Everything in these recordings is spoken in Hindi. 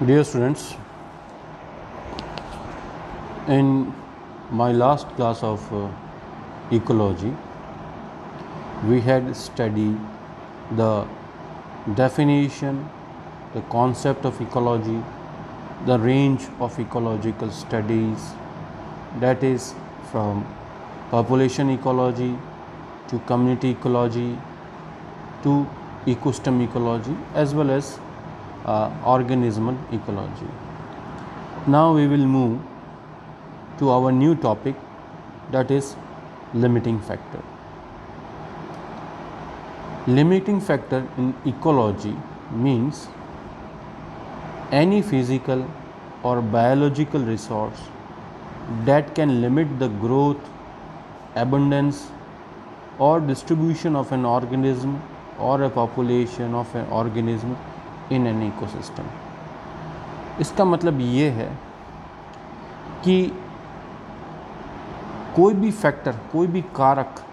Dear students, in my last class of ecology, we had studied the definition, the concept of ecology, the range of ecological studies, that is from population ecology to community ecology to ecosystem ecology as well as organismal ecology. Now we will move to our new topic, that is limiting factor. Limiting factor in ecology means any physical or biological resource that can limit the growth, abundance or distribution of an organism or a population of an organism in an ecosystem. इसका मतलब ये है कि कोई भी फैक्टर, कोई भी कारक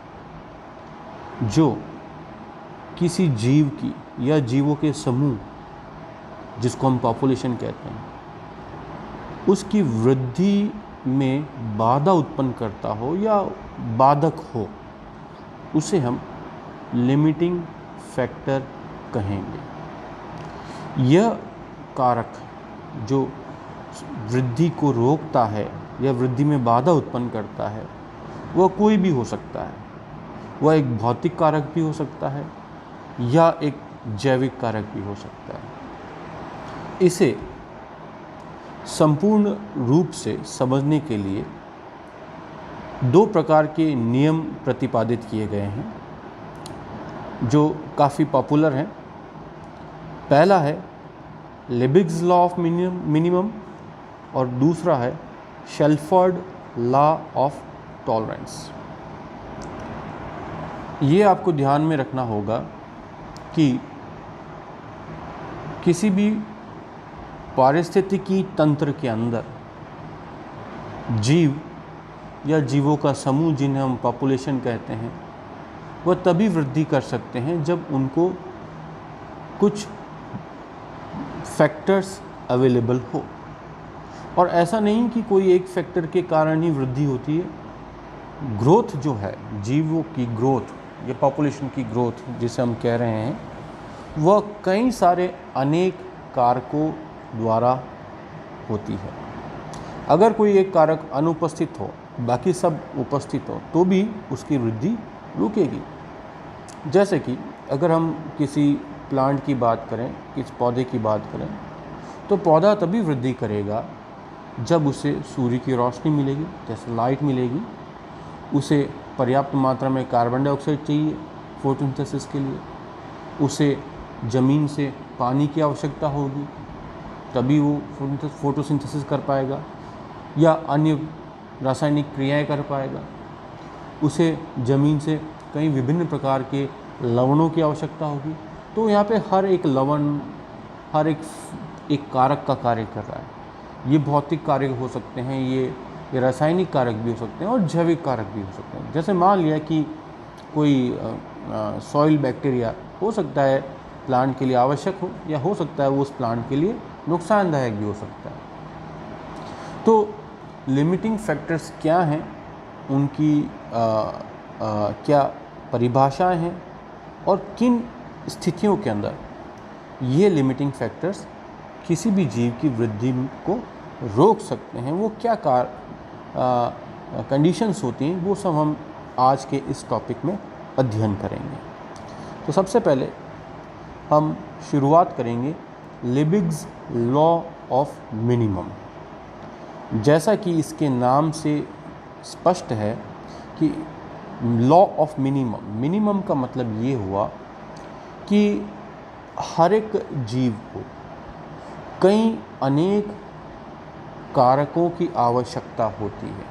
जो किसी जीव की या जीवों के समूह, जिसको हम पॉपुलेशन कहते हैं, उसकी वृद्धि में बाधा उत्पन्न करता हो या बाधक हो, उसे हम लिमिटिंग फैक्टर कहेंगे। यह कारक जो वृद्धि को रोकता है या वृद्धि में बाधा उत्पन्न करता है, वह कोई भी हो सकता है। वह एक भौतिक कारक भी हो सकता है या एक जैविक कारक भी हो सकता है। इसे संपूर्ण रूप से समझने के लिए दो प्रकार के नियम प्रतिपादित किए गए हैं जो काफ़ी पॉपुलर हैं। पहला है लिबिग्स लॉ ऑफ मिनिमम और दूसरा है शेल्फर्ड लॉ ऑफ टॉलरेंस। ये आपको ध्यान में रखना होगा कि किसी भी पारिस्थितिकी तंत्र के अंदर जीव या जीवों का समूह, जिन्हें हम पॉपुलेशन कहते हैं, वह तभी वृद्धि कर सकते हैं जब उनको कुछ फैक्टर्स अवेलेबल हो। और ऐसा नहीं कि कोई एक फैक्टर के कारण ही वृद्धि होती है। ग्रोथ जो है, जीवों की ग्रोथ या पॉपुलेशन की ग्रोथ जिसे हम कह रहे हैं, वह कई सारे अनेक कारकों द्वारा होती है। अगर कोई एक कारक अनुपस्थित हो, बाकी सब उपस्थित हो, तो भी उसकी वृद्धि रुकेगी। जैसे कि अगर हम किसी प्लांट की बात करें, किसी पौधे की बात करें, तो पौधा तभी वृद्धि करेगा जब उसे सूर्य की रोशनी मिलेगी, जैसे लाइट मिलेगी, उसे पर्याप्त मात्रा में कार्बन डाइऑक्साइड चाहिए फोटोसिंथेसिस के लिए, उसे ज़मीन से पानी की आवश्यकता होगी, तभी वो फोटोसिंथेसिस कर पाएगा या अन्य रासायनिक क्रियाएं कर पाएगा, उसे ज़मीन से कई विभिन्न प्रकार के लवणों की आवश्यकता होगी। तो यहाँ पे हर एक लवण, हर एक कारक का कार्य कर रहा है। ये भौतिक कारक हो सकते हैं, ये रासायनिक कारक भी हो सकते हैं और जैविक कारक भी हो सकते हैं। जैसे मान लिया कि कोई सॉइल बैक्टीरिया हो सकता है प्लांट के लिए आवश्यक हो, या हो सकता है वो उस प्लांट के लिए नुकसानदायक भी हो सकता है। तो लिमिटिंग फैक्टर्स क्या हैं, उनकी क्या परिभाषाएं हैं और किन स्थितियों के अंदर ये लिमिटिंग फैक्टर्स किसी भी जीव की वृद्धि को रोक सकते हैं, वो क्या कंडीशंस होती हैं, वो सब हम आज के इस टॉपिक में अध्ययन करेंगे। तो सबसे पहले हम शुरुआत करेंगे लिबिग्स लॉ ऑफ मिनिमम। जैसा कि इसके नाम से स्पष्ट है कि लॉ ऑफ मिनिमम का मतलब ये हुआ कि हर एक जीव को कई अनेक कारकों की आवश्यकता होती है,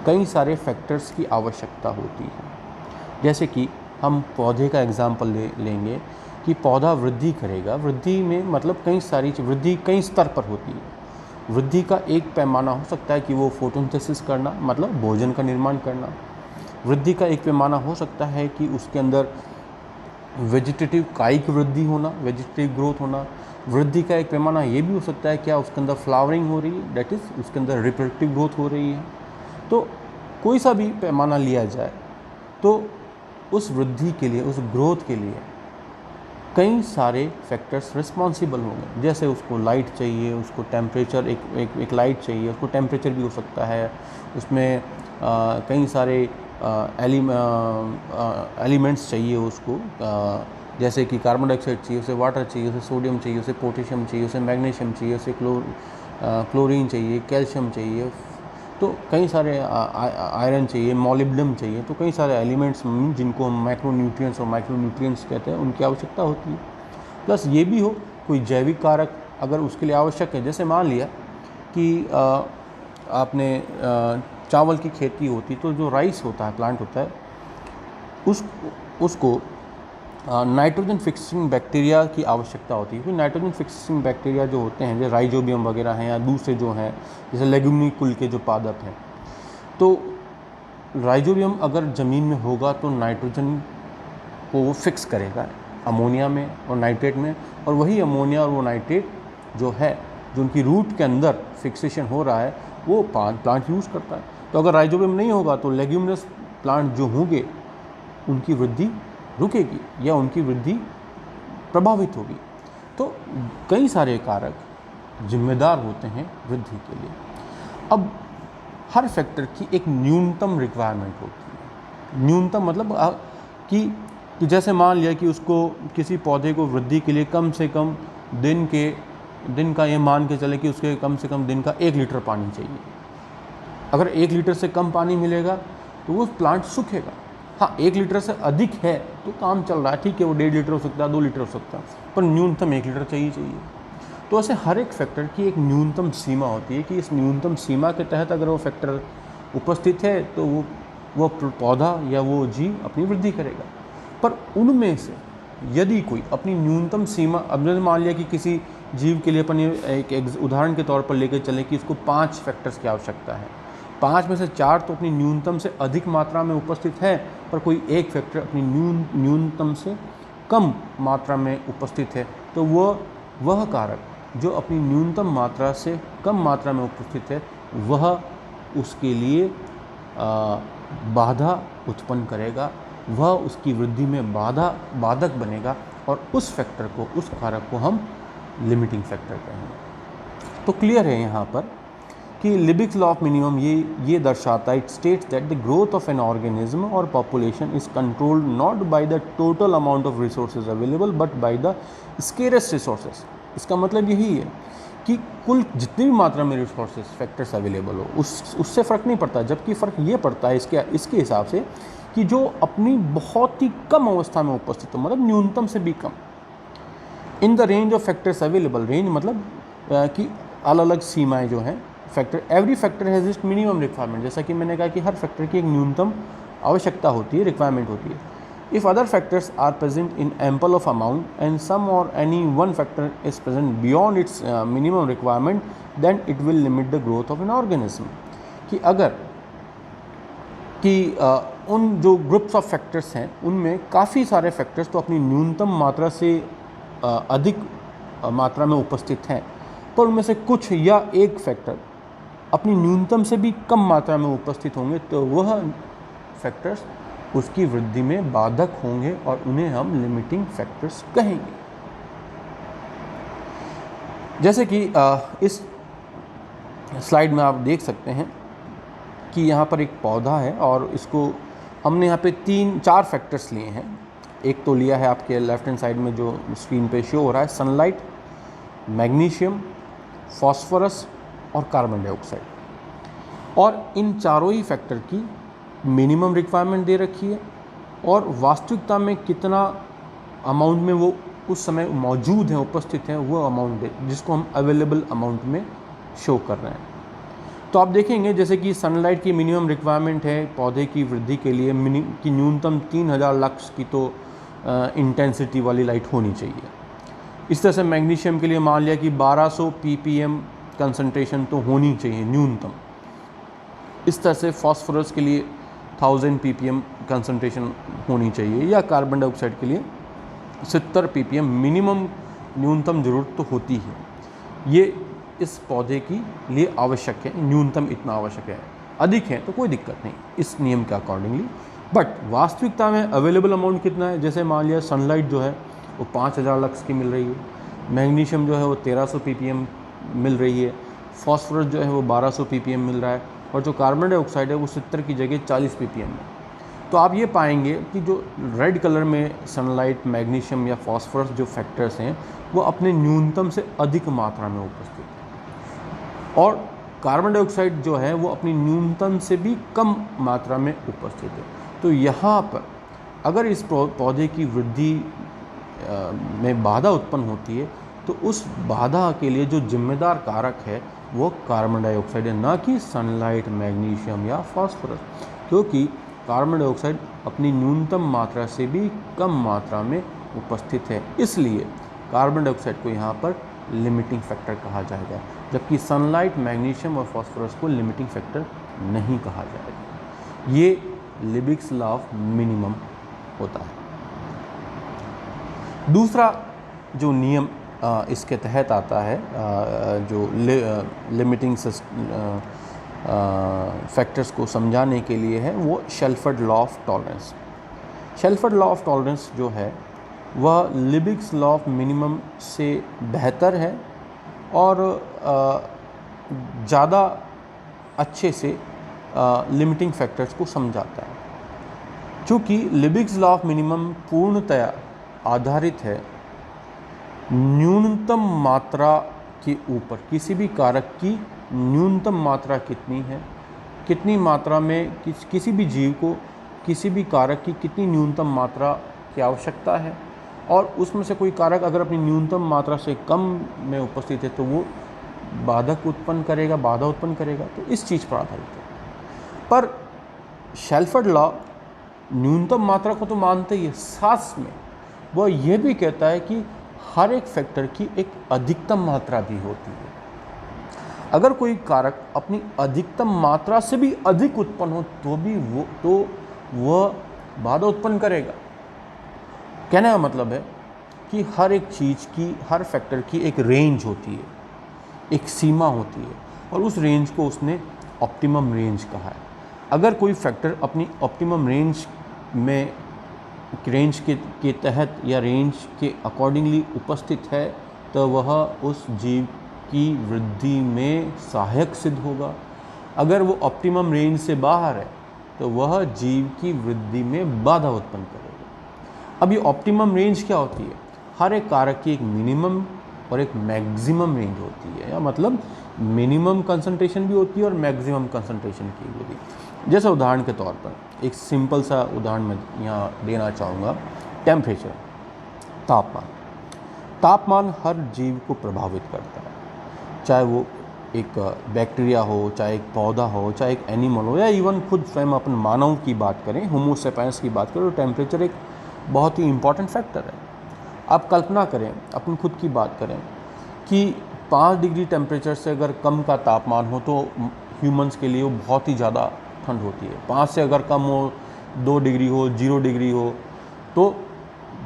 कई सारे फैक्टर्स की आवश्यकता होती है। जैसे कि हम पौधे का एग्जाम्पल लेंगे कि पौधा वृद्धि करेगा। वृद्धि में मतलब कई सारी वृद्धि कई स्तर पर होती है। वृद्धि का एक पैमाना हो सकता है कि वो फोटोसिंथेसिस करना, मतलब भोजन का निर्माण करना। वृद्धि का एक पैमाना हो सकता है कि उसके अंदर वेजिटेटिव कायिक वृद्धि होना, वेजिटेटिव ग्रोथ होना। वृद्धि का एक पैमाना ये भी हो सकता है क्या उसके अंदर फ्लावरिंग हो रही है, डेट इज़ उसके अंदर रिप्रोडक्टिव ग्रोथ हो रही है। तो कोई सा भी पैमाना लिया जाए तो उस वृद्धि के लिए, उस ग्रोथ के लिए कई सारे फैक्टर्स रिस्पॉन्सिबल होंगे। जैसे उसको लाइट चाहिए, उसको टेम्परेचर, एक लाइट चाहिए, उसको टेम्परेचर भी हो सकता है, उसमें कई सारे एलिमेंट्स चाहिए उसको, जैसे कि कार्बन डाइऑक्साइड चाहिए, उसे वाटर चाहिए, उसे सोडियम चाहिए, उसे पोटेशियम चाहिए, उसे मैग्नीशियम चाहिए, उसे क्लोरीन चाहिए, कैल्शियम चाहिए, तो कई सारे आयरन चाहिए, मॉलिब्डेनम चाहिए। तो कई सारे एलिमेंट्स जिनको हम मैक्रोन्यूट्रिएंट्स और माइक्रोन्यूट्रिएंट्स कहते हैं, उनकी आवश्यकता होती है। प्लस ये भी हो कोई जैविक कारक अगर उसके लिए आवश्यक है। जैसे मान लिया कि आपने चावल की खेती होती, तो जो राइस होता है, प्लांट होता है, उसको नाइट्रोजन फिक्सिंग बैक्टीरिया की आवश्यकता होती है। क्योंकि नाइट्रोजन फिक्सिंग बैक्टीरिया जो होते हैं, जैसे राइजोबियम वगैरह हैं या दूसरे जो हैं, जैसे लेग्यूमिनी कुल के जो पादप हैं, तो राइजोबियम अगर ज़मीन में होगा तो नाइट्रोजन को वो फिक्स करेगा अमोनिया में और नाइट्रेट में, और वही अमोनिया और वो नाइट्रेट जो है, जो उनकी रूट के अंदर फिक्सेशन हो रहा है, वो प्लांट यूज़ करता है। तो अगर राइजोबियम नहीं होगा तो लेग्यूमिनस प्लांट जो होंगे उनकी वृद्धि रुकेगी या उनकी वृद्धि प्रभावित होगी। तो कई सारे कारक जिम्मेदार होते हैं वृद्धि के लिए। अब हर फैक्टर की एक न्यूनतम रिक्वायरमेंट होती है। न्यूनतम मतलब कि जैसे मान लिया कि उसको किसी पौधे को वृद्धि के लिए कम से कम दिन का ये मान के चले कि उसके कम से कम दिन का 1 लीटर पानी चाहिए। अगर 1 लीटर से कम पानी मिलेगा तो वो प्लांट सूखेगा। हाँ, 1 लीटर से अधिक है तो काम चल रहा है, ठीक है, वो 1.5 लीटर हो सकता है, 2 लीटर हो सकता है, पर न्यूनतम 1 लीटर चाहिए। तो ऐसे हर एक फैक्टर की एक न्यूनतम सीमा होती है कि इस न्यूनतम सीमा के तहत अगर वो फैक्टर उपस्थित है तो वो पौधा या वो जीव अपनी वृद्धि करेगा। पर उनमें से यदि कोई अपनी न्यूनतम सीमा, अब जैसे मान लिया कि किसी जीव के लिए अपन एक उदाहरण के तौर पर लेकर चले कि इसको 5 फैक्टर्स की आवश्यकता है, 5 में से 4 तो अपनी न्यूनतम से अधिक मात्रा में उपस्थित है, पर कोई एक फैक्टर अपनी न्यूनतम से कम मात्रा में उपस्थित है, तो वह कारक जो अपनी न्यूनतम मात्रा से कम मात्रा में उपस्थित है, वह उसके लिए बाधा उत्पन्न करेगा, वह उसकी वृद्धि में बाधक बनेगा, और उस फैक्टर को, उस कारक को हम लिमिटिंग फैक्टर कहेंगे। तो क्लियर है यहाँ पर कि लिबिक्स लॉ ऑफ मिनिमम ये दर्शाता है, it states that the growth of an organism और population is controlled not by the total amount of resources available but by the scarcest resources. इसका मतलब यही है कि कुल जितनी भी मात्रा में रिसोर्सेज फैक्टर्स अवेलेबल हो उससे फ़र्क नहीं पड़ता, जबकि फ़र्क ये पड़ता है इसके हिसाब से कि जो अपनी बहुत ही कम अवस्था में उपस्थित हो, मतलब न्यूनतम से भी कम, in the range of factors available. Range मतलब कि अलग अलग सीमाएँ जो हैं factor, every factor has its minimum requirement. जैसा कि मैंने कहा कि हर फैक्टर की एक न्यूनतम आवश्यकता होती है, रिक्वायरमेंट होती है। If other factors are present in ample of amount and some और any one factor is present beyond its minimum requirement, then it will limit the growth of an organism. कि अगर उन जो ग्रुप्स ऑफ फैक्टर्स हैं उनमें काफ़ी सारे फैक्टर्स तो अपनी न्यूनतम मात्रा से अधिक मात्रा में उपस्थित हैं, पर उनमें से कुछ या एक फैक्टर अपनी न्यूनतम से भी कम मात्रा में उपस्थित होंगे, तो वह फैक्टर्स उसकी वृद्धि में बाधक होंगे और उन्हें हम लिमिटिंग फैक्टर्स कहेंगे। जैसे कि इस स्लाइड में आप देख सकते हैं कि यहाँ पर एक पौधा है और इसको हमने यहाँ पे 3-4 फैक्टर्स लिए हैं। एक तो लिया है आपके लेफ्ट हैंड साइड में जो स्क्रीन पे शो हो रहा है, सनलाइट, मैग्नीशियम, फॉस्फोरस और कार्बन डाइऑक्साइड, और इन चारों ही फैक्टर की मिनिमम रिक्वायरमेंट दे रखी है और वास्तविकता में कितना अमाउंट में वो उस समय मौजूद हैं, उपस्थित हैं, वो अमाउंट दे, जिसको हम अवेलेबल अमाउंट में शो कर रहे हैं। तो आप देखेंगे जैसे कि सनलाइट की मिनिमम रिक्वायरमेंट है पौधे की वृद्धि के लिए की न्यूनतम 3000 लक्स की तो इंटेंसिटी वाली लाइट होनी चाहिए। इस तरह से मैग्नीशियम के लिए मान लिया कि 1200 ppm कंसंट्रेशन तो होनी चाहिए न्यूनतम। इस तरह से फॉस्फोरस के लिए 1000 ppm कंसंट्रेशन होनी चाहिए, या कार्बन डाइऑक्साइड के लिए 70 ppm मिनिमम न्यूनतम ज़रूरत तो होती है, ये इस पौधे की लिए आवश्यक है, न्यूनतम इतना आवश्यक है। अधिक है तो कोई दिक्कत नहीं इस नियम के अकॉर्डिंगली। बट वास्तविकता में अवेलेबल अमाउंट कितना है, जैसे मान लिया सनलाइट जो है वो 5000 लक्स की मिल रही है, मैग्नीशियम जो है वो 1300 ppm मिल रही है, फॉस्फोरस जो है वो 1200 ppm मिल रहा है, और जो कार्बन डाइऑक्साइड है वो 70 की जगह 40 ppm है। तो आप ये पाएंगे कि जो रेड कलर में सनलाइट, मैग्नीशियम या फॉस्फोरस जो फैक्टर्स हैं वो अपने न्यूनतम से अधिक मात्रा में उपस्थित हैं, और कार्बन डाइऑक्साइड जो है वो अपनी न्यूनतम से भी कम मात्रा में उपस्थित है। तो यहाँ पर अगर इस पौधे की वृद्धि में बाधा उत्पन्न होती है तो उस बाधा के लिए जो जिम्मेदार कारक है वो कार्बन डाइऑक्साइड है, ना कि सनलाइट, मैग्नीशियम या फॉस्फोरस, क्योंकि कार्बन डाइऑक्साइड अपनी न्यूनतम मात्रा से भी कम मात्रा में उपस्थित है। इसलिए कार्बन डाइऑक्साइड को यहाँ पर लिमिटिंग फैक्टर कहा जाएगा, जबकि सनलाइट, मैग्नीशियम और फॉस्फोरस को लिमिटिंग फैक्टर नहीं कहा जाएगा। ये लिबिग्स लॉ ऑफ मिनिमम होता है। दूसरा जो नियम इसके तहत आता है, जो लिमिटिंग फैक्टर्स को समझाने के लिए है, वो Shelford law of tolerance. Shelford law of tolerance जो है वह लिबिग्स लॉ ऑफ मिनिमम से बेहतर है और ज़्यादा अच्छे से लिमिटिंग फैक्टर्स को समझाता है। चूँकि लिबिग्स लॉ ऑफ मिनिमम पूर्णतया आधारित है न्यूनतम मात्रा के ऊपर, किसी भी कारक की न्यूनतम मात्रा कितनी है, कितनी मात्रा में किसी भी जीव को किसी भी कारक की कितनी न्यूनतम मात्रा की आवश्यकता है, और उसमें से कोई कारक अगर अपनी न्यूनतम मात्रा से कम में उपस्थित है तो वो बाधा उत्पन्न करेगा। तो इस चीज़ पर आधारित है। पर शेल्फर्ड लॉ न्यूनतम मात्रा को तो मानते ही है, साथ में वह यह भी कहता है कि हर एक फैक्टर की एक अधिकतम मात्रा भी होती है। अगर कोई कारक अपनी अधिकतम मात्रा से भी अधिक उत्पन्न हो तो वह बाधा उत्पन्न करेगा। कहने का मतलब है कि हर एक चीज़ की, हर फैक्टर की एक रेंज होती है, एक सीमा होती है, और उस रेंज को उसने ऑप्टिमम रेंज कहा है। अगर कोई फैक्टर अपनी ऑप्टिमम रेंज के तहत या रेंज के अकॉर्डिंगली उपस्थित है तो वह उस जीव की वृद्धि में सहायक सिद्ध होगा। अगर वो ऑप्टिमम रेंज से बाहर है तो वह जीव की वृद्धि में बाधा उत्पन्न करेगा। अब ये ऑप्टिमम रेंज क्या होती है? हर एक कारक की एक मिनिमम और एक मैक्सिमम रेंज होती है, या मतलब मिनिमम कंसंट्रेशन भी होती है और मैक्सिमम कंसंट्रेशन की भी होती है। जैसे उदाहरण के तौर पर एक सिंपल सा उदाहरण मैं यहाँ देना चाहूँगा। टेम्परेचर, तापमान हर जीव को प्रभावित करता है, चाहे वो एक बैक्टीरिया हो, चाहे एक पौधा हो, चाहे एक एनिमल हो, या इवन खुद स्वयं अपन मानव की बात करें, होमो सेपियंस की बात करें, तो टेम्परेचर एक बहुत ही इम्पॉर्टेंट फैक्टर है। आप कल्पना करें, अपन खुद की बात करें कि 5 डिग्री टेम्परेचर से अगर कम का तापमान हो तो ह्यूमंस के लिए वो बहुत ही ज़्यादा ठंड होती है। 5 से अगर कम हो, 2 डिग्री हो, 0 डिग्री हो तो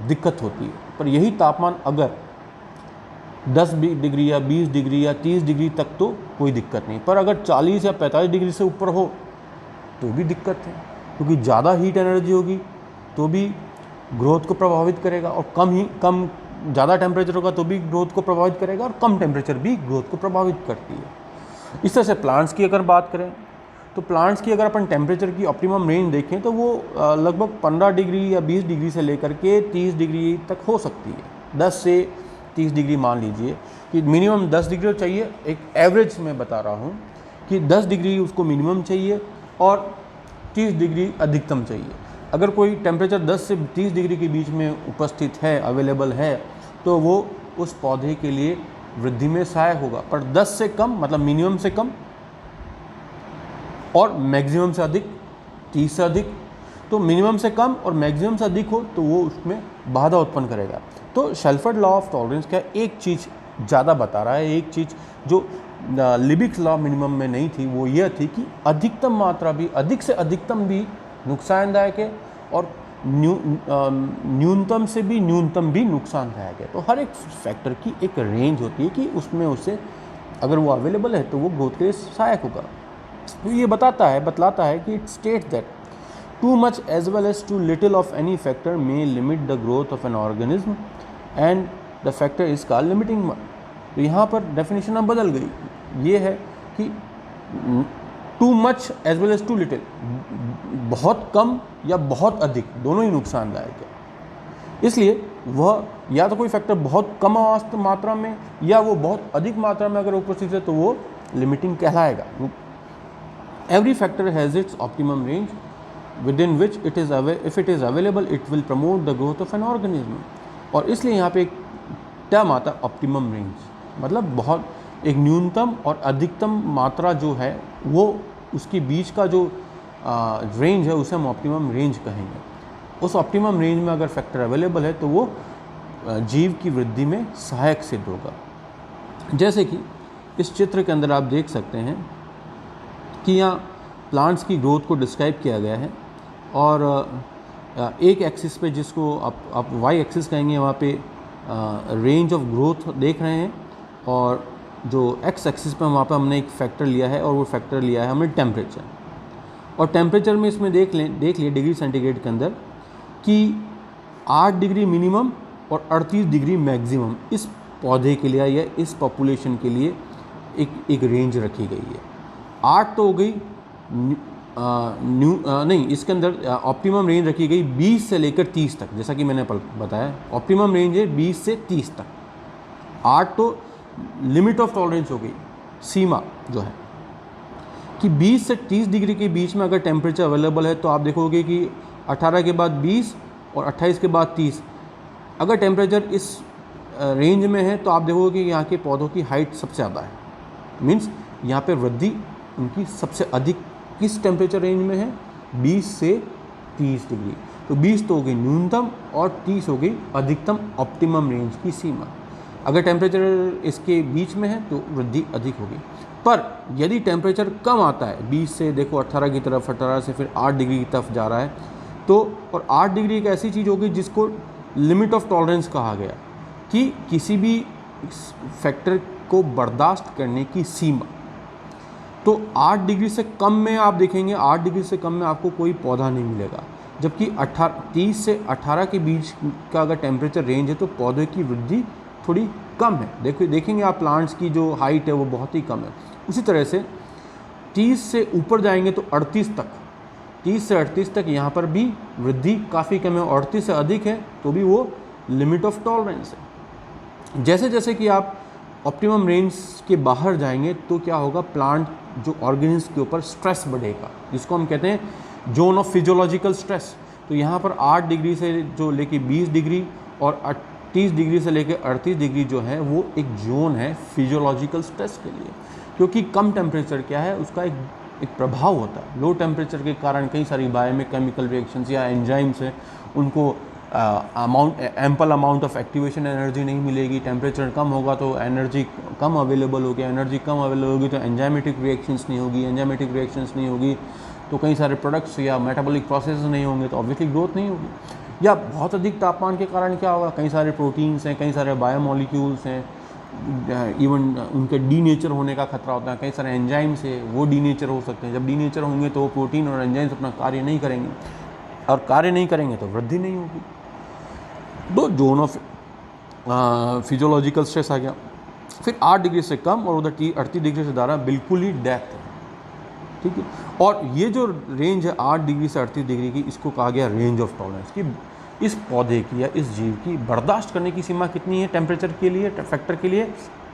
दिक्कत होती है। पर यही तापमान अगर 10 डिग्री या 20 डिग्री या 30 डिग्री तक तो कोई दिक्कत नहीं, पर अगर 40 या 45 डिग्री से ऊपर हो तो भी दिक्कत है, क्योंकि ज़्यादा हीट एनर्जी होगी तो भी ग्रोथ को प्रभावित करेगा, और ज़्यादा टेम्परेचर होगा तो भी ग्रोथ को प्रभावित करेगा, और कम टेम्परेचर भी ग्रोथ को प्रभावित करती है। इस तरह से प्लांट्स की अगर बात करें तो प्लांट्स की अगर अपन टेम्परेचर की ऑप्टिमम रेंज देखें तो वो लगभग 15 डिग्री या 20 डिग्री से लेकर के 30 डिग्री तक हो सकती है। 10 से 30 डिग्री मान लीजिए कि मिनिमम 10 डिग्री चाहिए, एक एवरेज में बता रहा हूँ कि 10 डिग्री उसको मिनिमम चाहिए और 30 डिग्री अधिकतम चाहिए। अगर कोई टेम्परेचर 10 से 30 डिग्री के बीच में उपस्थित है, अवेलेबल है, तो वो उस पौधे के लिए वृद्धि में सहायक होगा। पर 10 से कम मतलब मिनिमम से कम और मैक्सिमम से अधिक, 30 से अधिक, तो मिनिमम से कम और मैक्सिमम से अधिक हो तो वो उसमें बाधा उत्पन्न करेगा। तो शेल्फर्ड लॉ ऑफ टॉलरेंस क्या एक चीज़ ज़्यादा बता रहा है, एक चीज़ जो लिबिग्स लॉ मिनिमम में नहीं थी वो यह थी कि अधिकतम मात्रा भी, अधिक से अधिकतम भी नुकसानदायक है और न्यूनतम से भी न्यूनतम भी नुकसानदायक है। तो हर एक फैक्टर की एक रेंज होती है कि उसमें उसे अगर वो अवेलेबल है तो वो ग्रोथ के लिए सहायक होगा। तो ये बतलाता है कि it state that too much as well as too little of any factor may limit the growth of an organism and the factor is called limiting one. तो यहाँ पर डेफिनेशन अब बदल गई, ये है कि too much as well as too little, बहुत कम या बहुत अधिक दोनों ही नुकसानदायक है। इसलिए वह या तो कोई फैक्टर बहुत कम मात्रा में या वो बहुत अधिक मात्रा में अगर उपस्थित है तो वो लिमिटिंग कहलाएगा। Every factor has its optimum range within which it is if it is available it will promote the growth of an organism। और इसलिए यहाँ पे एक टर्म आता है ऑप्टिमम रेंज, मतलब बहुत एक न्यूनतम और अधिकतम मात्रा जो है वो उसके बीच का जो रेंज है उसे हम ऑप्टिमम रेंज कहेंगे। उस ऑप्टिमम रेंज में अगर फैक्टर अवेलेबल है तो वो जीव की वृद्धि में सहायक सिद्ध होगा। जैसे कि इस चित्र के अंदर आप देख सकते हैं कि यहाँ प्लांट्स की ग्रोथ को डिस्क्राइब किया गया है और एक एक्सिस पे जिसको आप वाई एक्सिस कहेंगे वहाँ पे रेंज ऑफ ग्रोथ देख रहे हैं और जो एक्स एक्सिस पे वहाँ पे हमने एक फैक्टर लिया है और वो फैक्टर लिया है हमने टेम्परेचर। और टेम्परेचर में इसमें देख लिए डिग्री सेंटीग्रेड के अंदर कि 8 डिग्री मिनिमम और 38 डिग्री मैक्सिमम इस पौधे के लिए या इस पॉपुलेशन के लिए एक रेंज रखी गई है। 8 तो हो गई नहीं, इसके अंदर ऑप्टिमम रेंज रखी गई 20 से लेकर 30 तक, जैसा कि मैंने बताया ऑप्टिमम रेंज है 20 से 30 तक। 8 तो लिमिट ऑफ टॉलरेंस हो गई, सीमा जो है कि 20 से 30 डिग्री के बीच में अगर टेम्परेचर अवेलेबल है तो आप देखोगे कि 18 के बाद 20 और 28 के बाद 30 अगर टेम्परेचर इस रेंज में है तो आप देखोगे कि यहाँ के पौधों की हाइट सबसे ज़्यादा है। मीन्स यहाँ पे वृद्धि उनकी सबसे अधिक किस टेम्परेचर रेंज में है, 20 से 30 डिग्री। तो 20 तो हो गई न्यूनतम और 30 हो गई अधिकतम ऑप्टिमम रेंज की सीमा। अगर टेम्परेचर इसके बीच में है तो वृद्धि अधिक होगी। पर यदि टेम्परेचर कम आता है 20 से देखो 18 की तरफ, 18 से फिर 8 डिग्री की तरफ जा रहा है तो, और 8 डिग्री एक ऐसी चीज़ होगी जिसको लिमिट ऑफ टॉलरेंस कहा गया कि किसी भी फैक्टर को बर्दाश्त करने की सीमा। तो 8 डिग्री से कम में आप देखेंगे 8 डिग्री से कम में आपको कोई पौधा नहीं मिलेगा, जबकि 30 से 18 के बीच का अगर टेम्परेचर रेंज है तो पौधे की वृद्धि थोड़ी कम है। देखेंगे आप प्लांट्स की जो हाइट है वो बहुत ही कम है। उसी तरह से 30 से ऊपर जाएंगे तो 38 तक, 30 से 38 तक यहाँ पर भी वृद्धि काफ़ी कम है। 38 से अधिक है तो भी वो लिमिट ऑफ टॉलरेंस है। जैसे जैसे कि आप ऑप्टिमम रेंज के बाहर जाएंगे तो क्या होगा, प्लांट जो ऑर्गेनिज्म के ऊपर स्ट्रेस बढ़ेगा, जिसको हम कहते हैं जोन ऑफ फिजियोलॉजिकल स्ट्रेस। तो यहाँ पर 8 डिग्री से जो लेके 20 डिग्री और 30 डिग्री से लेके 38 डिग्री जो है वो एक जोन है फिजियोलॉजिकल स्ट्रेस के लिए, क्योंकि कम टेम्परेचर क्या है उसका एक प्रभाव होता है। लो टेम्परेचर के कारण कई सारी बायोकेमिकल रिएक्शंस या एंजाइम्स हैं उनको ample amount of activation energy नहीं मिलेगी। टेम्परेचर कम होगा तो एनर्जी कम अवेलेबल होगी, एनर्जी कम अवेलेबल होगी तो एंजाइमेटिक रिएक्शंस नहीं होगी, एंजाइमेटिक रिएक्शंस नहीं होगी तो कई सारे प्रोडक्ट्स या मेटाबॉलिक प्रोसेस नहीं होंगे तो ऑब्वियसली ग्रोथ नहीं होगी। या बहुत अधिक तापमान के कारण क्या होगा, कई सारे प्रोटीन्स हैं, कई सारे बायोमोलिक्यूल्स हैं, इवन उनके डीनेचर होने का खतरा होता है। कई सारे एंजाइम्स है वो डीनेचर हो सकते हैं। जब डीनेचर होंगे तो वो प्रोटीन और एंजाइम्स अपना कार्य नहीं करेंगे और कार्य नहीं करेंगे तो वृद्धि नहीं होगी। तो जोन ऑफ फिजियोलॉजिकल स्ट्रेस आ गया। फिर 8 डिग्री से कम और उधर 38 डिग्री से ज़्यादा बिल्कुल ही डेथ है, ठीक है। और ये जो रेंज है 8 डिग्री से 38 डिग्री की, इसको कहा गया रेंज ऑफ टॉलरेंस कि इस पौधे की या इस जीव की बर्दाश्त करने की सीमा कितनी है टेम्परेचर के लिए, फैक्टर के लिए।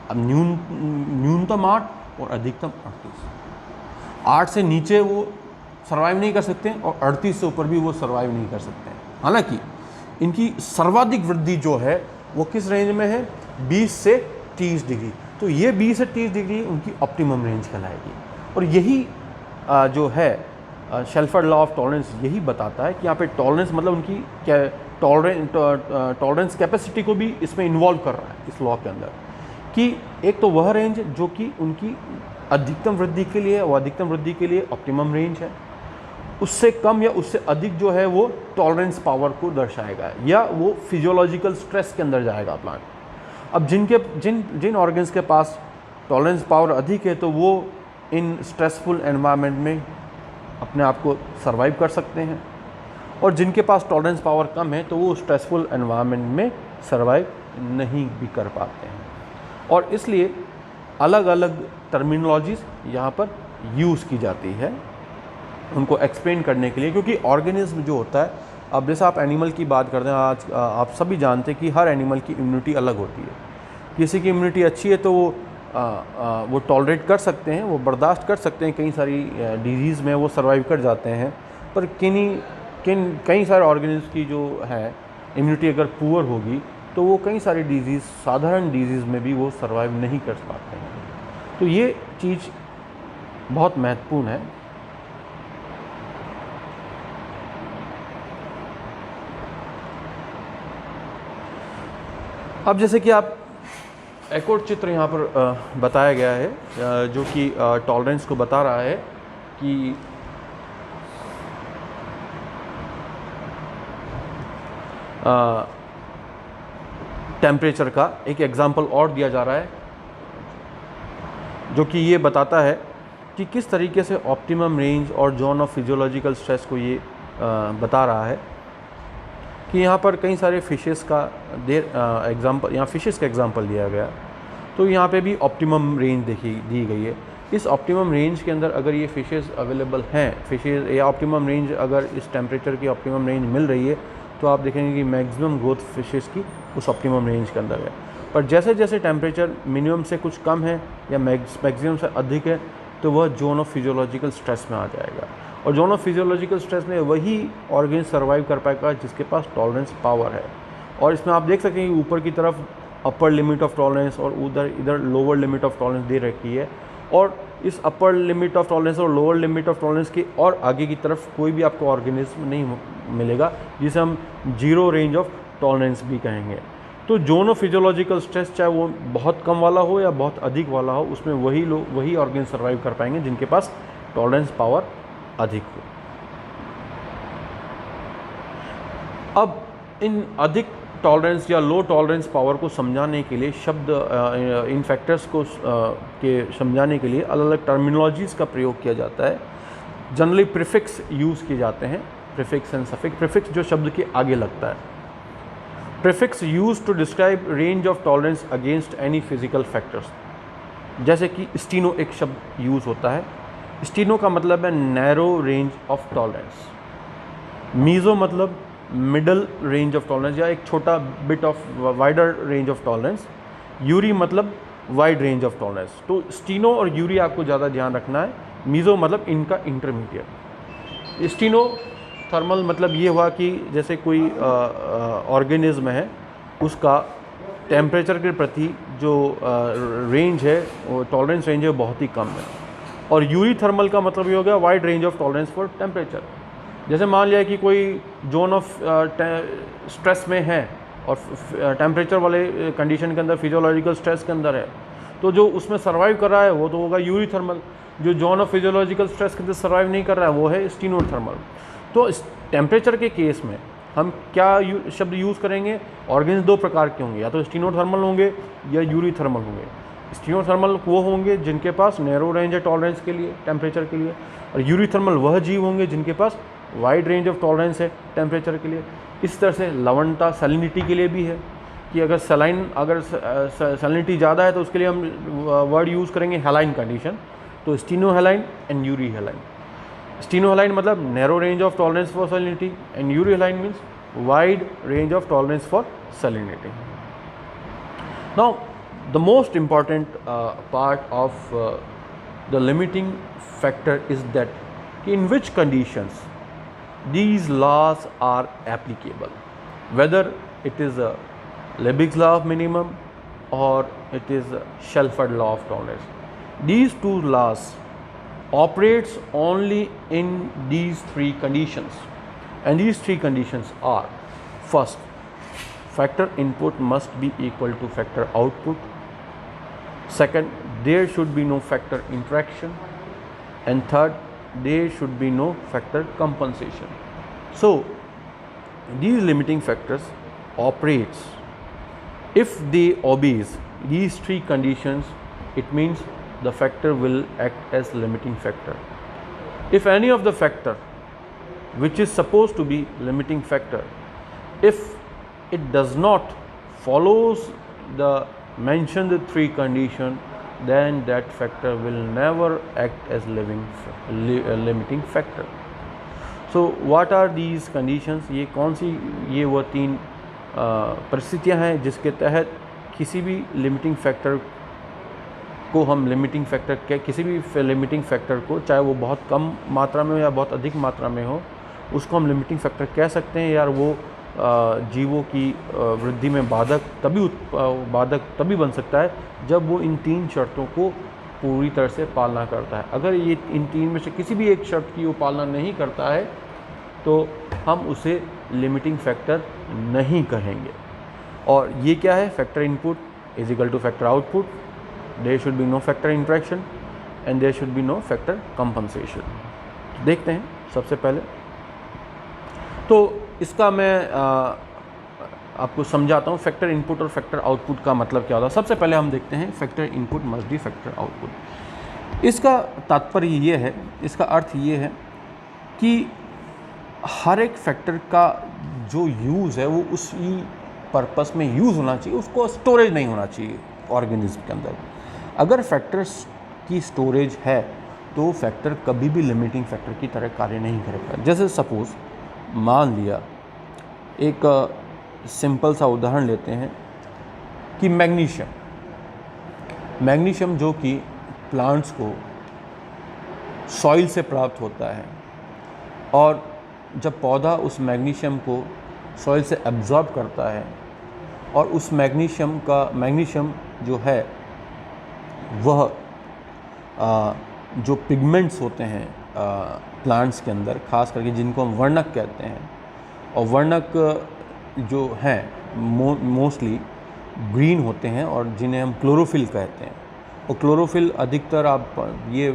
अब न्यूनतम 8 और अधिकतम 38। 8 से नीचे वो सर्वाइव नहीं कर सकते और 38 से ऊपर भी वो सर्वाइव नहीं कर सकते हैं। हालांकि इनकी सर्वाधिक वृद्धि जो है वो किस रेंज में है, 20 से 30 डिग्री। तो ये 20 से 30 डिग्री उनकी ऑप्टिमम रेंज कहलाएगी। और यही जो है शेल्फर्ड लॉ ऑफ टॉलरेंस यही बताता है कि यहाँ पे टॉलरेंस मतलब उनकी क्या टॉलरेंस कैपेसिटी को भी इसमें इन्वॉल्व कर रहा है इस लॉ के अंदर, कि एक तो वह रेंज जो कि उनकी अधिकतम वृद्धि के लिए, वो अधिकतम वृद्धि के लिए ऑप्टिमम रेंज है, उससे कम या उससे अधिक जो है वो टॉलरेंस पावर को दर्शाएगा, या वो फिजियोलॉजिकल स्ट्रेस के अंदर जाएगा प्लांट। अब जिन ऑर्गन्स के पास टॉलरेंस पावर अधिक है तो वो इन स्ट्रेसफुल एनवायरनमेंट में अपने आप को सर्वाइव कर सकते हैं, और जिनके पास टॉलरेंस पावर कम है तो वो स्ट्रेसफुल एनवायरनमेंट में सर्वाइव नहीं भी कर पाते हैं। और इसलिए अलग अलग टर्मिनोलॉजीज़ यहाँ पर यूज़ की जाती है उनको एक्सप्लेन करने के लिए, क्योंकि ऑर्गेनिज्म जो होता है, अब जैसे आप एनिमल की बात करते हैं, आज आप सभी जानते हैं कि हर एनिमल की इम्यूनिटी अलग होती है। किसी की इम्यूनिटी अच्छी है तो वो टॉलरेट कर सकते हैं, वो बर्दाश्त कर सकते हैं, कई सारी डिजीज़ में वो सर्वाइव कर जाते हैं। पर कई सारे ऑर्गेनिज्म की जो है इम्यूनिटी अगर पुअर होगी तो वो कई सारी डिजीज़, साधारण डिजीज़ में भी वो सर्वाइव नहीं कर पाते हैं। तो ये चीज़ बहुत महत्वपूर्ण है। अब जैसे कि आप एक और चित्र यहाँ पर बताया गया है जो कि टॉलरेंस को बता रहा है कि टेम्परेचर का एक एग्जांपल और दिया जा रहा है जो कि ये बताता है कि किस तरीके से ऑप्टिमम रेंज और जोन ऑफ फिजियोलॉजिकल स्ट्रेस को ये बता रहा है कि यहाँ पर कई सारे फिशेस का एग्जांपल, यहाँ फिशेस का एग्जांपल दिया गया। तो यहाँ पे भी ऑप्टिमम रेंज दी गई है। इस ऑप्टिमम रेंज के अंदर अगर ये फिशेस अवेलेबल हैं, फिशेस या ऑप्टिमम रेंज अगर इस टेम्परेचर की ऑप्टिमम रेंज मिल रही है, तो आप देखेंगे कि मैक्सिमम ग्रोथ फिशेस की उस ऑप्टिमम रेंज के अंदर है। पर जैसे जैसे टेम्परेचर मिनिमम से कुछ कम है या मैक्सिमम से अधिक है, तो वह जोन ऑफ फिजियोलॉजिकल स्ट्रेस में आ जाएगा। और जोन ऑफ फिजियोलॉजिकल स्ट्रेस में वही ऑर्गन सर्वाइव कर पाएगा जिसके पास टॉलरेंस पावर है। और इसमें आप देख सकते हैं कि ऊपर की तरफ अपर लिमिट ऑफ टॉलरेंस और इधर लोअर लिमिट ऑफ टॉलरेंस दे रखी है। और इस अपर लिमिट ऑफ टॉलरेंस और लोअर लिमिट ऑफ टॉलरेंस के और आगे की तरफ कोई भी आपको ऑर्गेनिज्म नहीं मिलेगा, जिसे हम जीरो रेंज ऑफ टॉलरेंस भी कहेंगे। तो जोन ऑफ फिजियोलॉजिकल स्ट्रेस चाहे वो बहुत कम वाला हो या बहुत अधिक वाला हो, उसमें वही ऑर्गन सर्वाइव कर पाएंगे जिनके पास टॉलरेंस पावर अधिक हो। अब इन अधिक टॉलरेंस या लो टॉलरेंस पावर को समझाने के लिए इन फैक्टर्स को के समझाने के लिए अलग अलग टर्मिनोलॉजीज़ का प्रयोग किया जाता है। जनरली प्रीफिक्स यूज़ किए जाते हैं, प्रीफिक्स एंड सफिक्स। प्रीफिक्स जो शब्द के आगे लगता है। Prefix use to describe range of tolerance against any physical factors. जैसे कि स्टीनो एक शब्द यूज़ होता है। स्टीनो का मतलब है narrow range of tolerance. Meso मतलब मिडल रेंज ऑफ टॉलरेंस या एक छोटा bit of wider range of tolerance. Eury मतलब वाइड रेंज ऑफ टॉलरेंस। तो स्टीनो और यूरी आपको ज़्यादा ध्यान रखना है। मीज़ो मतलब इनका इंटरमीडिएट। स्टीनो थर्मल मतलब ये हुआ कि जैसे कोई ऑर्गेनिज्म है, उसका टेम्परेचर के प्रति जो रेंज है, वो टॉलरेंस रेंज है, बहुत ही कम है। और यूरी थर्मल का मतलब ये हो गया wide range of tolerance for temperature. जैसे मान लिया कि कोई जोन ऑफ स्ट्रेस में है और टेम्परेचर वाले कंडीशन के अंदर, फिजियोलॉजिकल स्ट्रेस के अंदर है, तो जो उसमें सर्वाइव कर रहा है वो तो होगा यूरी थर्मल। जो जोन ऑफ फिजियोलॉजिकल स्ट्रेस के अंदर सर्वाइव नहीं कर रहा है वो है स्टीनो थर्मल। तो इस टेम्परेचर के केस में हम क्या शब्द यूज़ करेंगे? ऑर्गेन्स दो प्रकार के होंगे, या तो स्टीनो थर्मल होंगे या यूरी थर्मल होंगे। स्टीनो थर्मल वो होंगे जिनके पास नैरो रेंज है टॉलरेंस के लिए, टेम्परेचर के लिए, और यूरी थर्मल वह जीव होंगे जिनके पास वाइड रेंज ऑफ टॉलरेंस है टेम्परेचर के लिए। इस तरह से लवणता सैलिनिटी के लिए भी है कि अगर सैलिनिटी ज़्यादा है तो उसके लिए हम वर्ड यूज़ करेंगे हैलाइन कंडीशन। तो stenohaline and euryhaline. Stenohaline मतलब narrow range of tolerance for salinity and euryhaline means wide range of tolerance for salinity. Now the most important part of the limiting factor is that in which conditions these laws are applicable, whether it is a Lebig's law of minimum or it is a Shelford law of tolerance. These two laws operates only in these three conditions, and these three conditions are: first, factor input must be equal to factor output. Second, there should be no factor interaction. And third, there should be no factor compensation. So these limiting factors operates if they obeys these three conditions. It means the factor will act as limiting factor. If any of the factor which is supposed to be limiting factor, if it does not follows the mentioned three condition, then that factor will never act as limiting factor. So what are these conditions? ये कौन सी ये वो तीन परिस्थितियाँ हैं जिसके तहत किसी भी लिमिटिंग फैक्टर को हम लिमिटिंग फैक्टर के किसी भी लिमिटिंग फैक्टर को, चाहे वो बहुत कम मात्रा में हो या बहुत अधिक मात्रा में हो, उसको हम लिमिटिंग फैक्टर कह सकते हैं। यार वो जीवों की वृद्धि में बाधक तभी बन सकता है जब वो इन तीन शर्तों को पूरी तरह से पालना करता है। अगर ये इन तीन में से किसी भी एक शर्त की वो पालना नहीं करता है तो हम उसे लिमिटिंग फैक्टर नहीं कहेंगे। और ये क्या है? Factor input is equal to factor output, there should be no factor interaction and there should be no factor compensation. देखते हैं सबसे पहले तो इसका मैं आपको समझाता हूँ फैक्टर इनपुट और फैक्टर आउटपुट का मतलब क्या होता है। सबसे पहले हम देखते हैं factor input must be factor output. इसका तात्पर्य ये है, इसका अर्थ ये है कि हर एक फैक्टर का जो यूज़ है वो उसी पर्पस में यूज़ होना चाहिए, उसको स्टोरेज नहीं होना चाहिए ऑर्गेनिज्म के अंदर। अगर फैक्टर्स की स्टोरेज है तो फैक्टर कभी भी लिमिटिंग फैक्टर की तरह कार्य नहीं करेगा। जैसे सपोज़ मान लिया, एक सिंपल सा उदाहरण लेते हैं कि मैग्नीशियम जो कि प्लांट्स को सॉइल से प्राप्त होता है और जब पौधा उस मैग्नीशियम को सॉइल से एब्जॉर्ब करता है और उस मैग्नीशियम जो है वह जो पिगमेंट्स होते हैं प्लांट्स के अंदर, खास करके जिनको हम वर्णक कहते हैं, और वर्णक जो हैं मोस्टली ग्रीन होते हैं और जिन्हें हम क्लोरोफिल कहते हैं। और क्लोरोफिल अधिकतर आप ये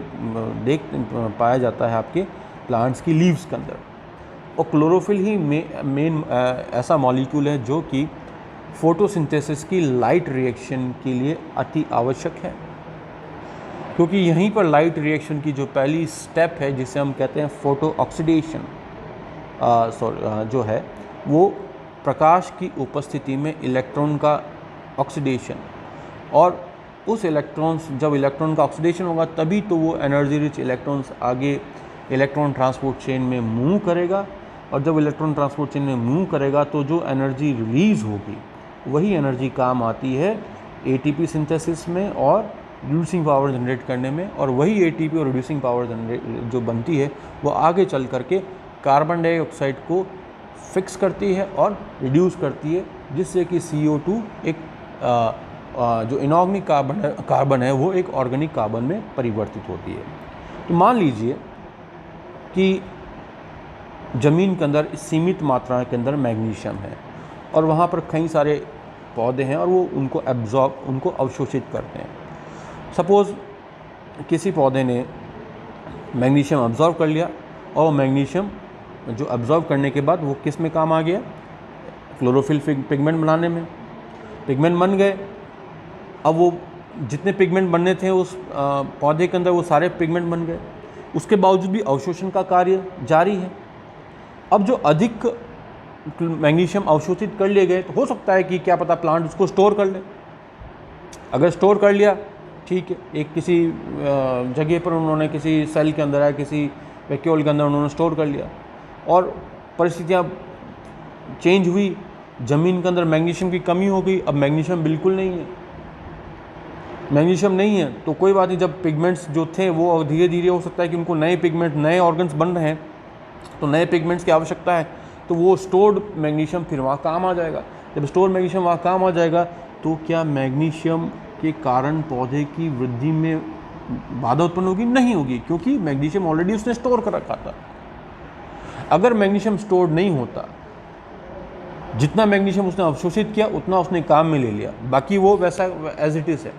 पाया जाता है आपके प्लांट्स की लीव्स के अंदर। और क्लोरोफिल ही मेन ऐसा मॉलिक्यूल है जो कि फोटोसिंथेसिस की लाइट रिएक्शन के लिए अति आवश्यक है, क्योंकि यहीं पर लाइट रिएक्शन की जो पहली स्टेप है जिसे हम कहते हैं फोटो ऑक्सीडेशन जो है, वो प्रकाश की उपस्थिति में इलेक्ट्रॉन का ऑक्सीडेशन, और उस जब इलेक्ट्रॉन का ऑक्सीडेशन होगा तभी तो वो एनर्जी रिच इलेक्ट्रॉन्स आगे इलेक्ट्रॉन ट्रांसपोर्ट चेन में मूव करेगा। और जब इलेक्ट्रॉन ट्रांसपोर्ट चेन में मूव करेगा तो जो एनर्जी रिलीज़ होगी वही एनर्जी काम आती है एटीपी सिंथेसिस में और रिड्यूसिंग पावर जनरेट करने में। और वही एटीपी और रिड्यूसिंग पावर जो बनती है वो आगे चल करके कार्बन डाइऑक्साइड को फिक्स करती है और रिड्यूस करती है, जिससे कि CO2 एक जो इनऑर्गेनिक कार्बन है वो एक ऑर्गेनिक कार्बन में परिवर्तित होती है। तो मान लीजिए कि ज़मीन के अंदर सीमित मात्रा के अंदर मैग्नीशियम है और वहाँ पर कई सारे पौधे हैं और वो उनको अवशोषित करते हैं। सपोज़ किसी पौधे ने मैग्नीशियम अब्जॉर्व कर लिया और मैग्नीशियम जो अब्जॉर्व करने के बाद वो किस में काम आ गया? क्लोरोफिल पिगमेंट बनाने में। पिगमेंट बन गए। अब वो जितने पिगमेंट बनने थे उस पौधे के अंदर वो सारे पिगमेंट बन गए। उसके बावजूद भी अवशोषण का कार्य जारी है। अब जो अधिक मैग्नीशियम अवशोषित कर लिए गए तो हो सकता है कि क्या पता प्लांट उसको स्टोर कर ले। अगर स्टोर कर लिया ठीक है, एक किसी जगह पर उन्होंने किसी सेल के अंदर या किसी वैक्यूल के अंदर उन्होंने स्टोर कर लिया और परिस्थितियाँ चेंज हुई, ज़मीन के अंदर मैग्नीशियम की कमी हो गई। अब मैग्नीशियम बिल्कुल नहीं है, मैग्नीशियम नहीं है तो कोई बात नहीं। जब पिगमेंट्स जो थे वो धीरे धीरे हो सकता है कि उनको नए पिगमेंट नए ऑर्गन्स बन रहे हैं तो नए पिगमेंट्स की आवश्यकता है, तो वो स्टोर्ड मैग्नीशियम फिर वहाँ काम आ जाएगा। जब स्टोर्ड मैग्नीशियम वहाँ काम आ जाएगा तो क्या मैग्नीशियम के कारण पौधे की वृद्धि में बाधा उत्पन्न होगी? नहीं होगी, क्योंकि मैग्नीशियम ऑलरेडी उसने स्टोर कर रखा था। अगर मैग्नीशियम स्टोर्ड नहीं होता, जितना मैग्नीशियम उसने अवशोषित किया उतना उसने काम में ले लिया, बाकी वो वैसा एज इट इज़ है।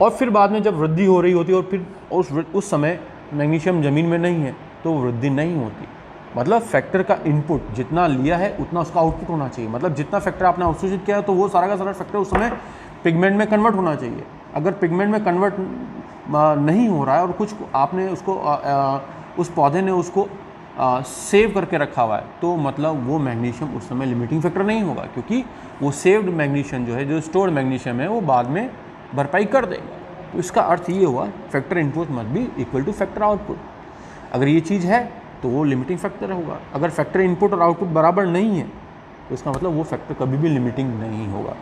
और फिर बाद में जब वृद्धि हो रही होती है और फिर उस समय मैग्नीशियम ज़मीन में नहीं है तो वृद्धि नहीं होती। मतलब फैक्टर का इनपुट जितना लिया है उतना उसका आउटपुट होना चाहिए। मतलब जितना फैक्टर आपने अवशोषित किया है तो वो सारा का सारा फैक्टर उस समय पिगमेंट में कन्वर्ट होना चाहिए। अगर पिगमेंट में कन्वर्ट नहीं हो रहा है और कुछ आपने उसको उस पौधे ने उसको सेव करके रखा हुआ है तो मतलब वो मैग्नीशियम उस समय लिमिटिंग फैक्टर नहीं होगा, क्योंकि वो सेव्ड मैग्नीशियम जो है, जो स्टोर्ड मैग्नीशियम है, वो बाद में भरपाई कर देगा। तो इसका अर्थ ये हुआ factor input must be equal to factor output. अगर ये चीज़ है तो वो लिमिटिंग फैक्टर होगा। अगर फैक्टर इनपुट और आउटपुट बराबर नहीं है तो इसका मतलब वो फैक्टर कभी भी लिमिटिंग नहीं होगा।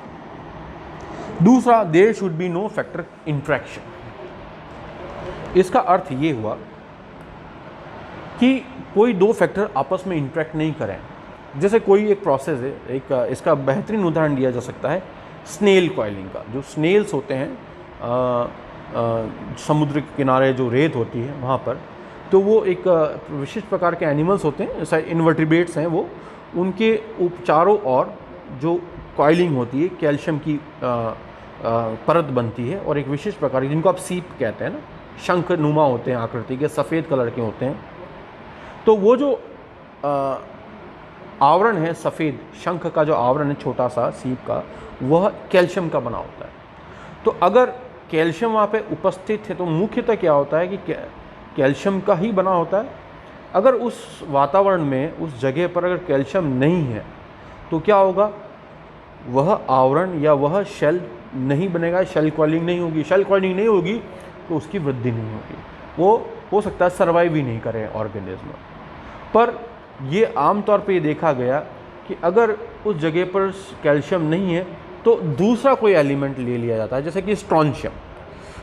दूसरा, there should be no factor interaction. इसका अर्थ ये हुआ कि कोई दो फैक्टर आपस में इंट्रैक्ट नहीं करें। जैसे कोई एक प्रोसेस है, एक इसका बेहतरीन उदाहरण दिया जा सकता है स्नेल कॉइलिंग का। जो स्नेल्स होते हैं समुद्र के किनारे जो रेत होती है वहाँ पर, तो वो एक विशिष्ट प्रकार के एनिमल्स होते हैं, जैसा इन्वर्टिब्रेट्स हैं वो, उनके चारों ओर जो कॉइलिंग होती है, कैल्शियम की परत बनती है और एक विशिष्ट प्रकार की, जिनको आप सीप कहते हैं ना, शंख नुमा होते हैं आकृति के, सफ़ेद कलर के होते हैं। तो वो जो आवरण है सफ़ेद, शंख का जो आवरण है छोटा सा सीप का, वह कैल्शियम का बना होता है। तो अगर कैल्शियम वहाँ पे उपस्थित है तो मुख्यतः क्या होता है कि कैल्शियम का ही बना होता है। अगर उस वातावरण में, उस जगह पर अगर कैल्शियम नहीं है तो क्या होगा, वह आवरण या वह शेल नहीं बनेगा, शेल कॉइलिंग नहीं होगी। शेल कॉइलिंग नहीं होगी तो उसकी वृद्धि नहीं होगी, वो हो सकता है सर्वाइव ही नहीं करे ऑर्गेनिज्म। पर ये आमतौर पे ये देखा गया कि अगर उस जगह पर कैल्शियम नहीं है तो दूसरा कोई एलिमेंट ले लिया जाता है, जैसे कि स्ट्रॉन्शियम।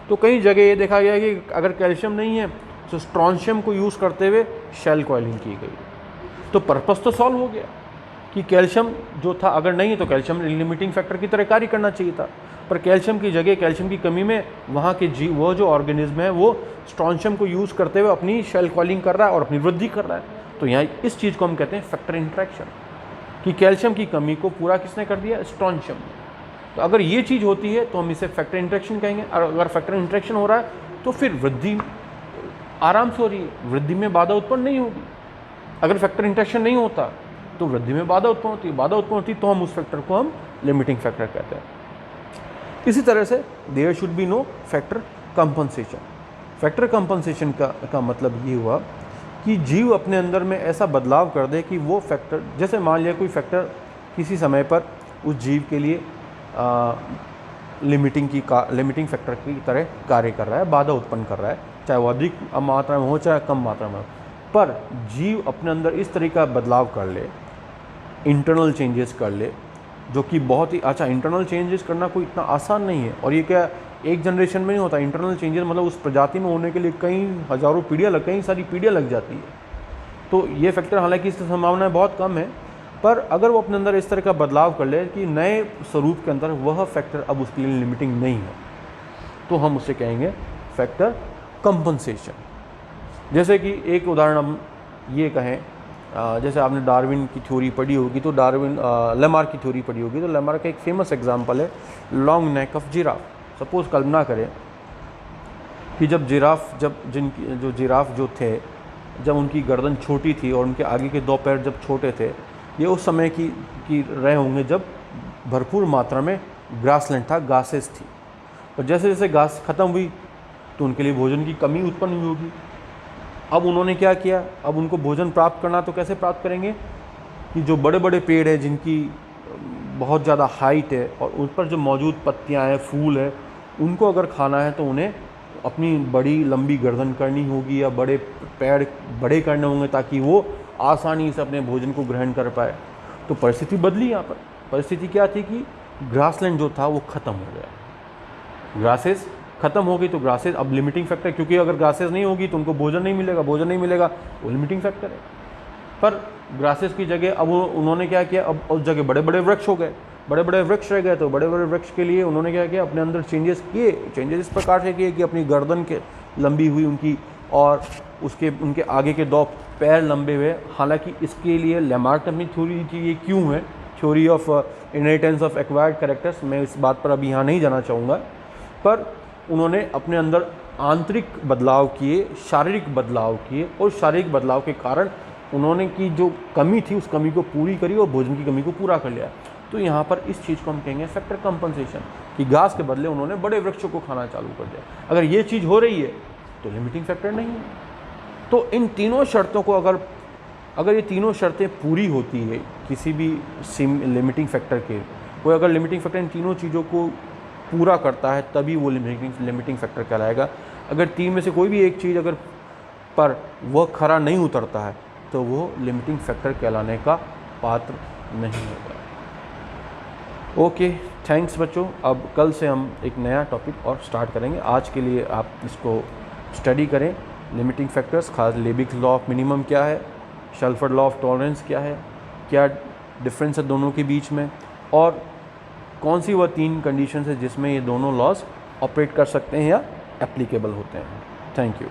तो कई जगह ये देखा गया कि अगर कैल्शियम नहीं है तो स्ट्रॉन्शियम को यूज़ करते हुए शेल कॉइलिंग की गई। तो पर्पस तो सॉल्व हो गया कि कैल्शियम जो था अगर नहीं है तो कैल्शियम लिमिटिंग फैक्टर की तरह कार्य करना चाहिए था, पर कैल्शियम की जगह, कैल्शियम की कमी में वहाँ के वो जो ऑर्गेनिज्म है वो स्ट्रॉन्शियम को यूज़ करते हुए अपनी शेल कॉइलिंग कर रहा है और अपनी वृद्धि कर रहा है। तो यहाँ इस चीज़ को हम कहते हैं फैक्टर इंट्रैक्शन, कि कैल्शियम की कमी को पूरा किसने कर दिया, स्ट्रॉन्शियम ने। तो अगर ये चीज़ होती है तो हम इसे फैक्टर इंट्रैक्शन कहेंगे। और अगर फैक्टर इंट्रैक्शन हो रहा है तो फिर वृद्धि आराम से हो रही है, वृद्धि में बाधा उत्पन्न नहीं होगी। अगर फैक्टर इंट्रैक्शन नहीं होता तो वृद्धि में बाधा उत्पन्न होती है, बाधा उत्पन्न होती तो हम उस फैक्टर को हम लिमिटिंग फैक्टर कहते हैं। इसी तरह से there should be no factor compensation. Factor compensation का मतलब ये हुआ कि जीव अपने अंदर में ऐसा बदलाव कर दे कि वो फैक्टर, जैसे मान लिया कोई फैक्टर किसी समय पर उस जीव के लिए लिमिटिंग फैक्टर की तरह कार्य कर रहा है, बाधा उत्पन्न कर रहा है, चाहे वो अधिक मात्रा में हो चाहे कम मात्रा में हो। पर जीव अपने अंदर इस तरह का बदलाव कर ले, इंटरनल चेंजेस कर ले, जो कि बहुत ही अच्छा, इंटरनल चेंजेस करना कोई इतना आसान नहीं है। और ये क्या एक जनरेशन में नहीं होता, इंटरनल चेंजेस मतलब उस प्रजाति में होने के लिए कई सारी पीढ़ियाँ लग जाती है। तो ये फैक्टर, हालांकि इसकी संभावनाएं बहुत कम है, पर अगर वो अपने अंदर इस तरह का बदलाव कर ले कि नए स्वरूप के अंदर वह फैक्टर अब उसके लिए लिमिटिंग नहीं है, तो हम उसे कहेंगे फैक्टर कंपनसेशन। जैसे कि एक उदाहरण हम ये कहें, जैसे आपने डार्विन की थ्योरी पढ़ी होगी तो लेमार की थ्योरी पढ़ी होगी, तो लेमार का एक फेमस एग्जांपल है long neck of giraffe. Suppose कल्पना करें कि जब जिराफ जो थे, जब उनकी गर्दन छोटी थी और उनके आगे के दो पैर जब छोटे थे, ये उस समय की रहे होंगे जब भरपूर मात्रा में ग्रासलैंड था, घासेस थी। और जैसे जैसे घास ख़त्म हुई तो उनके लिए भोजन की कमी उत्पन्न हुई होगी। अब उन्होंने क्या किया, अब उनको भोजन प्राप्त करना तो कैसे प्राप्त करेंगे कि जो बड़े बड़े पेड़ हैं जिनकी बहुत ज़्यादा हाइट है और उन पर जो मौजूद पत्तियां हैं, फूल है, उनको अगर खाना है तो उन्हें अपनी बड़ी लंबी गर्दन करनी होगी या बड़े पेड़ बड़े करने होंगे ताकि वो आसानी से अपने भोजन को ग्रहण कर पाए। तो परिस्थिति बदली। यहाँ पर परिस्थिति क्या थी कि ग्रासलैंड जो था वो ख़त्म हो गया, ग्रासेस ख़त्म हो गई। तो ग्रासेस अब लिमिटिंग फैक्टर, क्योंकि अगर ग्रासेस नहीं होगी तो उनको भोजन नहीं मिलेगा, वो लिमिटिंग फैक्टर है। पर ग्रासेस की जगह अब उन्होंने क्या किया, अब उस जगह बड़े बड़े वृक्ष हो गए, बड़े बड़े वृक्ष रह गए। तो बड़े बड़े वृक्ष के लिए उन्होंने क्या किया, अपने अंदर चेंजेस इस प्रकार से किए कि अपनी गर्दन के लंबी हुई उनकी, और उनके आगे के दो पैर लंबे हुए। हालांकि इसके लिए लेमार्क ने अपनी थ्योरी की, ये क्यों है, theory of inheritance of acquired characters, मैं इस बात पर अभी यहाँ नहीं जाना चाहूँगा। पर उन्होंने अपने अंदर आंतरिक बदलाव किए, शारीरिक बदलाव किए, और शारीरिक बदलाव के कारण उन्होंने की जो कमी थी उस कमी को पूरी करी और भोजन की कमी को पूरा कर लिया। तो यहाँ पर इस चीज़ को हम कहेंगे फैक्टर कंपनसेशन, कि घास के बदले उन्होंने बड़े वृक्षों को खाना चालू कर दिया। अगर ये चीज़ हो रही है तो लिमिटिंग फैक्टर नहीं है। तो इन तीनों शर्तों को अगर ये तीनों शर्तें पूरी होती है किसी भी लिमिटिंग फैक्टर के, कोई अगर लिमिटिंग फैक्टर इन तीनों चीज़ों को पूरा करता है तभी वो लिमिटिंग फैक्टर कहलाएगा। अगर तीन में से कोई भी एक चीज़ अगर पर वह खरा नहीं उतरता है तो वो लिमिटिंग फैक्टर कहलाने का पात्र नहीं होगा। ओके, थैंक्स बच्चों। अब कल से हम एक नया टॉपिक और स्टार्ट करेंगे। आज के लिए आप इसको स्टडी करें, लिमिटिंग फैक्टर्स, खास लेबिक लॉ ऑफ मिनिमम क्या है, शेल्फर्ड लॉ ऑफ टॉलरेंस क्या है, क्या डिफरेंस है दोनों के बीच में, और कौन सी वह 3 कंडीशन है जिसमें ये दोनों लॉज ऑपरेट कर सकते हैं या एप्लीकेबल होते हैं। Thank you.